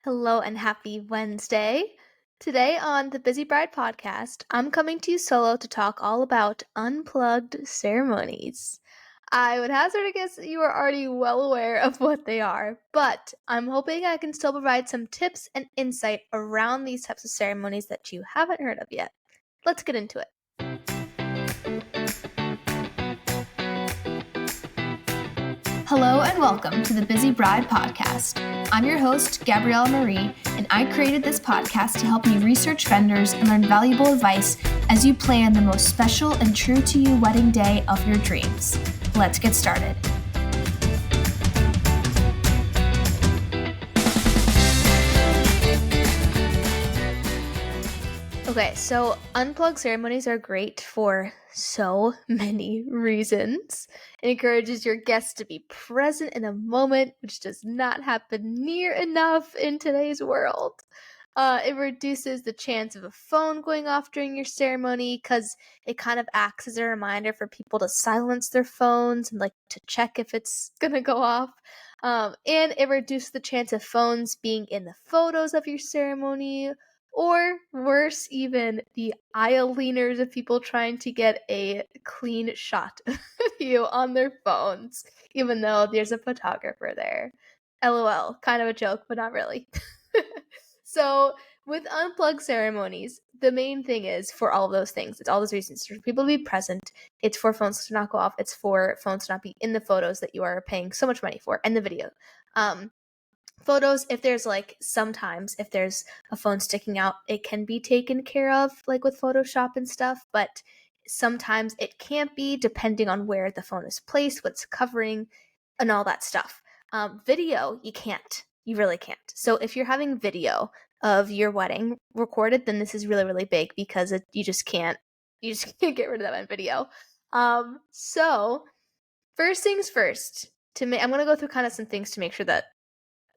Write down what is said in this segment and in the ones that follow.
Hello and happy Wednesday. Today on the Busy Bride podcast, I'm coming to you solo to talk all about unplugged ceremonies. I would hazard a guess that you are already well aware of what they are, but I'm hoping I can still provide some tips and insight around these types of ceremonies that you haven't heard of yet. Let's get into it. Hello and welcome to the Busy Bride podcast. I'm your host, Gabriella Marie, and I created this podcast to help you research vendors and learn valuable advice as you plan the most special and true to you wedding day of your dreams. Let's get started. Okay, so unplugged ceremonies are great for so many reasons. It encourages your guests to be present in the moment, which does not happen near enough in today's world. It reduces the chance of a phone going off during your ceremony because it kind of acts as a reminder for people to silence their phones and like to check if it's gonna go off. And it reduces the chance of phones being in the photos of your ceremony, or worse, even the aisle leaners of people trying to get a clean shot of you on their phones, even though there's a photographer there. LOL, kind of a joke, but not really. So, with unplugged ceremonies, the main thing is for all of those things, it's all those reasons. It's for people to be present, it's for phones to not go off, it's for phones to not be in the photos that you are paying so much money for, and the video. Photos, if there's sometimes if there's a phone sticking out, it can be taken care of like with Photoshop and stuff, but sometimes it can't be depending on where the phone is placed, what's covering, and all that stuff. Video, you can't. You really can't. So if you're having video of your wedding recorded, then this is really, really big because you just can't get rid of that on video. So first things first, I'm going to go through kind of some things to make sure that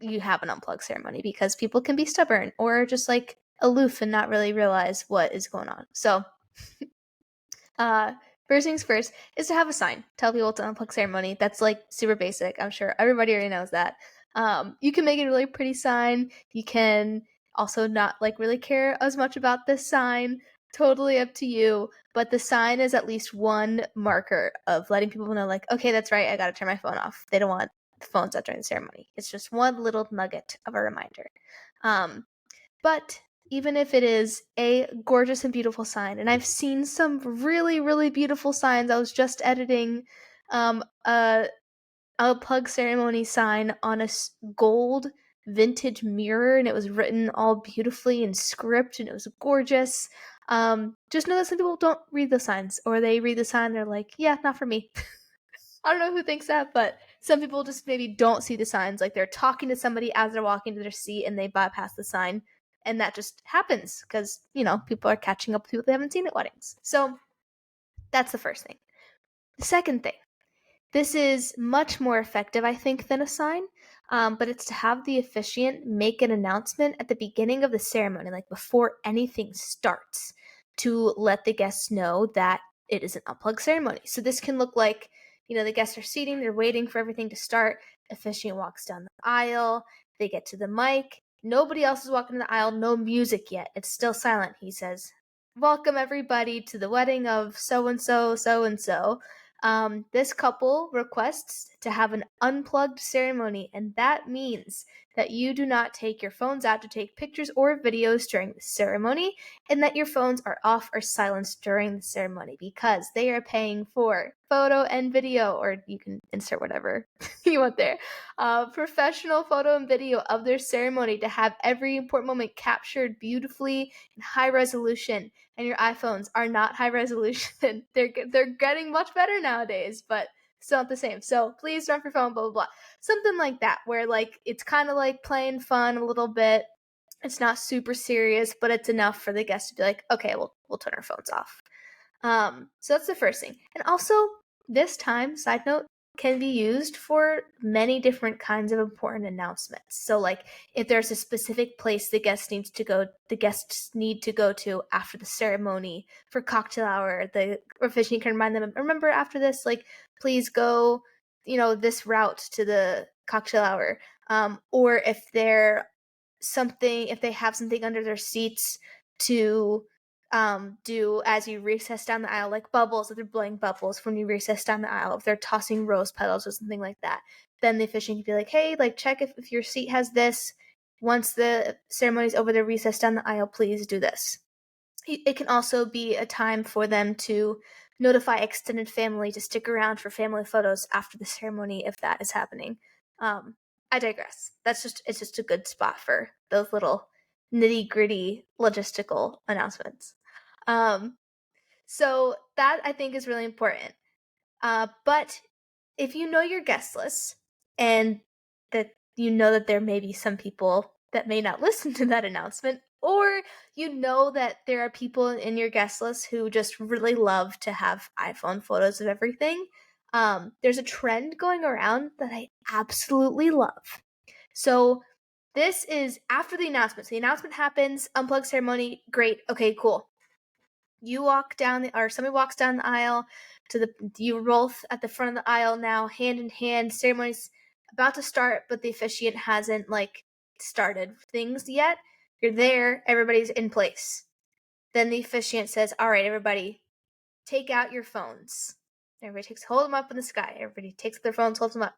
you have an unplugged ceremony, because people can be stubborn or just like aloof and not really realize what is going on. So, first things first is to have a sign. Tell people it's an unplugged ceremony. That's like super basic. I'm sure everybody already knows that. You can make it a really pretty sign. You can also not like really care as much about this sign. Totally up to you. But the sign is at least one marker of letting people know, like, okay, that's right, I gotta turn my phone off. They don't want the phones out during the ceremony. It's just one little nugget of a reminder. But even if it is a gorgeous and beautiful sign, and I've seen some really, really beautiful signs. I was just editing a plug ceremony sign on a gold vintage mirror, and it was written all beautifully in script, and it was gorgeous. Just know that some people don't read the signs, or they read the sign, they're like, yeah, not for me. I don't know who thinks that, but some people just maybe don't see the signs. Like they're talking to somebody as they're walking to their seat and they bypass the sign. And that just happens because, people are catching up with people they haven't seen at weddings. So that's the first thing. The second thing, this is much more effective, I think, than a sign, but it's to have the officiant make an announcement at the beginning of the ceremony, like before anything starts, to let the guests know that it is an unplugged ceremony. So this can look like, the guests are seating, they're waiting for everything to start. Officiant walks down the aisle, they get to the mic. Nobody else is walking down the aisle, no music yet. It's still silent. He says, "Welcome everybody to the wedding of so-and-so, so-and-so. This couple requests to have an unplugged ceremony, and that means that you do not take your phones out to take pictures or videos during the ceremony, and that your phones are off or silenced during the ceremony because they are paying for photo and video," or you can insert whatever you want there, professional photo and video of their ceremony to have every important moment captured beautifully in high resolution. And your iPhones are not high resolution. They're getting much better nowadays, but still not the same. So please don't your phone, blah, blah, blah. Something like that, where it's kind of like playing fun a little bit. It's not super serious, but it's enough for the guests to be like, okay, we'll turn our phones off. So that's the first thing. And also, this time, side note, can be used for many different kinds of important announcements. So if there's a specific place the guests need to go to after the ceremony for cocktail hour, the officiant can remind them, remember after this, please go, this route to the cocktail hour. Or if they're something, if they have something under their seats to do as you recess down the aisle, like bubbles, if they're blowing bubbles when you recess down the aisle, if they're tossing rose petals or something like that, then the officiant can be like, hey, like check if your seat has this. Once the ceremony's over, the recess down the aisle, please do this. It can also be a time for them to notify extended family to stick around for family photos after the ceremony if that is happening. I digress. It's just a good spot for those little nitty gritty logistical announcements. So that I think is really important. But if you know your guest list and that you know that there may be some people that may not listen to that announcement, or you know that there are people in your guest list who just really love to have iPhone photos of everything, there's a trend going around that I absolutely love. So this is after the announcement. So the announcement happens, unplug ceremony, great, okay, cool. You walk down or somebody walks down the aisle you're both at the front of the aisle now, hand in hand. Ceremony's about to start, but the officiant hasn't like started things yet. You're there, everybody's in place. Then the officiant says, all right, everybody, take out your phones. Everybody hold them up in the sky. Everybody takes their phones, holds them up.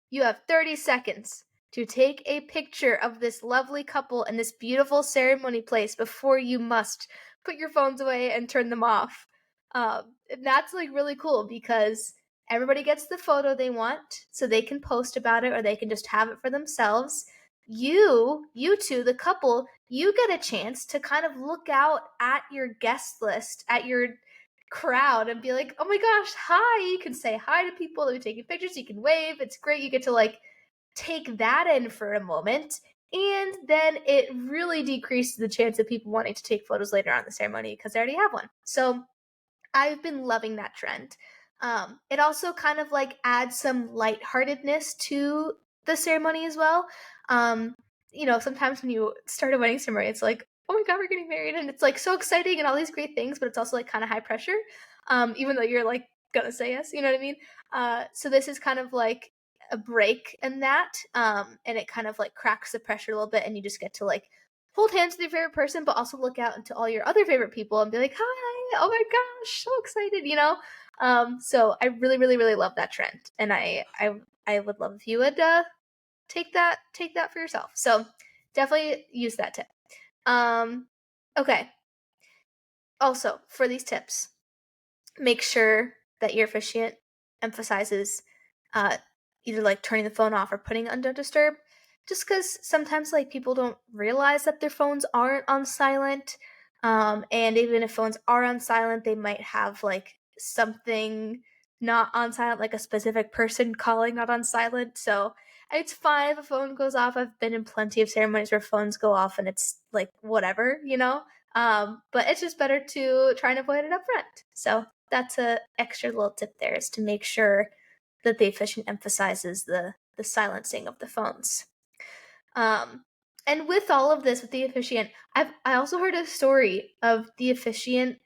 You have 30 seconds to take a picture of this lovely couple in this beautiful ceremony place before you must put your phones away and turn them off. And that's like really cool because everybody gets the photo they want, so they can post about it or they can just have it for themselves. You two, the couple, you get a chance to kind of look out at your guest list, at your crowd, and be like, oh my gosh, hi. You can say hi to people, they're taking pictures, you can wave. It's great. You get to like take that in for a moment. And then it really decreases the chance of people wanting to take photos later on in the ceremony because they already have one. So I've been loving that trend. It also kind of like adds some lightheartedness to the ceremony as well. Sometimes when you start a wedding ceremony, it's like, oh my god, we're getting married, and it's like so exciting and all these great things, but it's also like kind of high pressure. Even though you're like gonna say yes, you know what I mean? So this is kind of like a break in that, and it kind of like cracks the pressure a little bit, and you just get to like hold hands with your favorite person, but also look out into all your other favorite people and be like, hi, oh my gosh, so excited, you know? So I really, really, really love that trend. And I would love if you would take that for yourself. So definitely use that tip. Okay. Also, for these tips, make sure that your officiant emphasizes either like turning the phone off or putting it on don't disturb, just because sometimes like people don't realize that their phones aren't on silent, and even if phones are on silent, they might have like something not on silent, like a specific person calling not on silent. So it's fine if a phone goes off. I've been in plenty of ceremonies where phones go off and it's like whatever, you know. But it's just better to try and avoid it up front. So that's a extra little tip there, is to make sure that the officiant emphasizes the silencing of the phones. And with all of this, with the officiant, I also heard a story of the officiant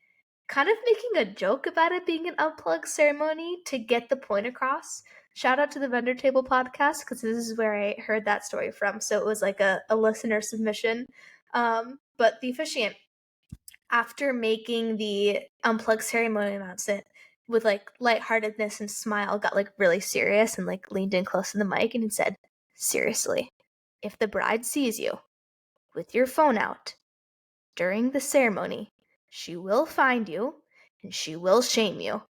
kind of making a joke about it being an unplugged ceremony to get the point across. Shout out to the Vendor Table podcast, because this is where I heard that story from. So it was like a listener submission. But the officiant, after making the unplugged ceremony announcement with like lightheartedness and smile, got like really serious and like leaned in close to the mic and said, seriously, if the bride sees you with your phone out during the ceremony, she will find you and she will shame you.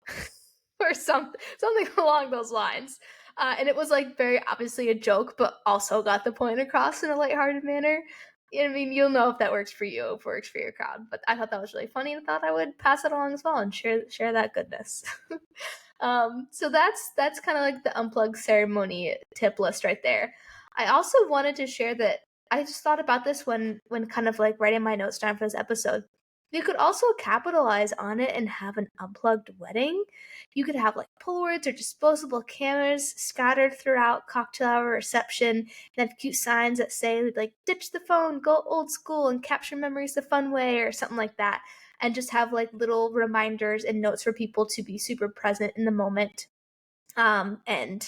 Or something along those lines. And it was like very obviously a joke, but also got the point across in a lighthearted manner. I mean, you'll know if that works for you, if it works for your crowd. But I thought that was really funny and thought I would pass it along as well and share that goodness. So that's kind of like the unplugged ceremony tip list right there. I also wanted to share that I just thought about this when kind of like writing my notes down for this episode. You could also capitalize on it and have an unplugged wedding. You could have like Polaroids or disposable cameras scattered throughout cocktail hour reception, and have cute signs that say like ditch the phone, go old school, and capture memories the fun way, or something like that. And just have like little reminders and notes for people to be super present in the moment. And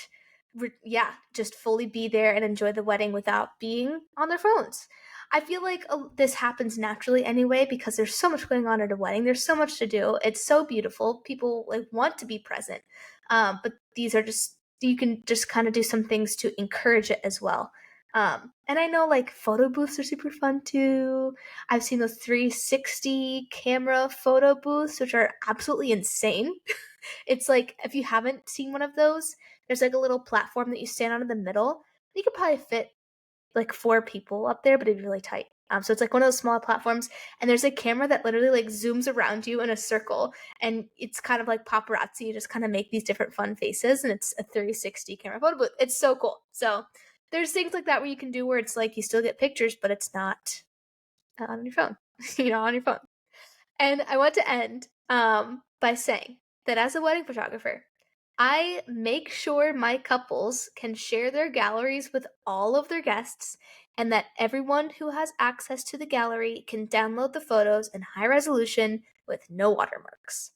just fully be there and enjoy the wedding without being on their phones. I feel like this happens naturally anyway because there's so much going on at a wedding. There's so much to do. It's so beautiful. People like want to be present. But these are just you can just kind of do some things to encourage it as well. And I know like photo booths are super fun too. I've seen those 360 camera photo booths, which are absolutely insane. It's like if you haven't seen one of those, there's like a little platform that you stand on in the middle. You could probably fit like 4 people up there, but it'd be really tight. So it's like one of those small platforms, and there's a camera that literally like zooms around you in a circle, and it's kind of like paparazzi. You just kind of make these different fun faces, and it's a 360 camera photo booth. It's so cool. So there's things like that where you can do where it's like you still get pictures, but it's not on your phone, on your phone. And I want to end by saying that as a wedding photographer, I make sure my couples can share their galleries with all of their guests and that everyone who has access to the gallery can download the photos in high resolution with no watermarks.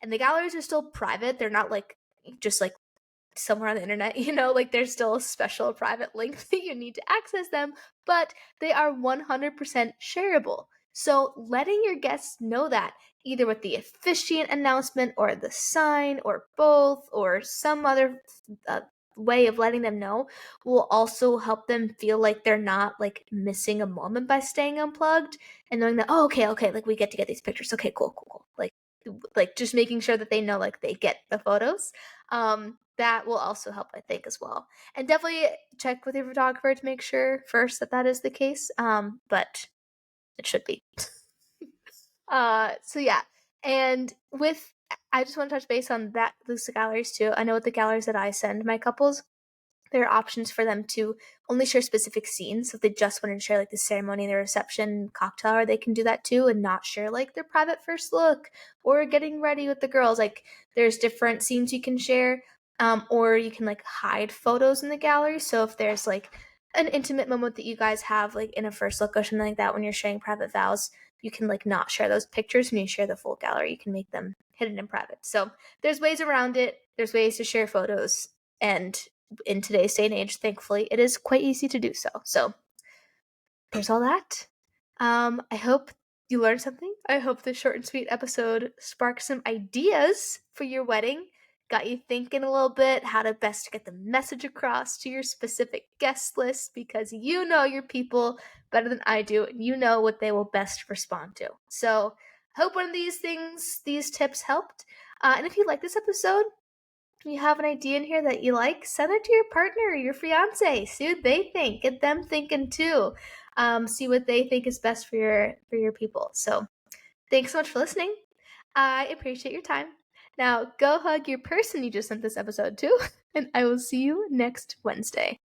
And the galleries are still private. They're not like just like somewhere on the internet, like there's still a special private link that you need to access them, but they are 100% shareable. So letting your guests know that either with the officiant announcement or the sign or both or some other way of letting them know will also help them feel like they're not like missing a moment by staying unplugged and knowing that, oh, okay, like we get to get these pictures. Okay, cool. Like just making sure that they know like they get the photos. That will also help, I think, as well. And definitely check with your photographer to make sure first that is the case. But it should be. So yeah. And with I just want to touch base on that those galleries too. I know with the galleries that I send my couples, there are options for them to only share specific scenes. So if they just want to share like the ceremony, the reception, cocktail hour, they can do that too and not share like their private first look or getting ready with the girls. Like there's different scenes you can share. Or you can like hide photos in the gallery. So if there's like an intimate moment that you guys have like in a first look or something like that when you're sharing private vows, you can like not share those pictures when you share the full gallery. You can make them hidden in private. So there's ways around it. There's ways to share photos. And in today's day and age, thankfully, it is quite easy to do so. So there's all that. I hope you learned something. I hope this short and sweet episode sparked some ideas for your wedding, got you thinking a little bit how to best get the message across to your specific guest list because you know your people better than I do, and you know what they will best respond to. So I hope one of these tips helped. And if you like this episode, you have an idea in here that you like, send it to your partner, your fiance. See what they think. Get them thinking too. See what they think is best for your people. So thanks so much for listening. I appreciate your time. Now go hug your person you just sent this episode to, and I will see you next Wednesday.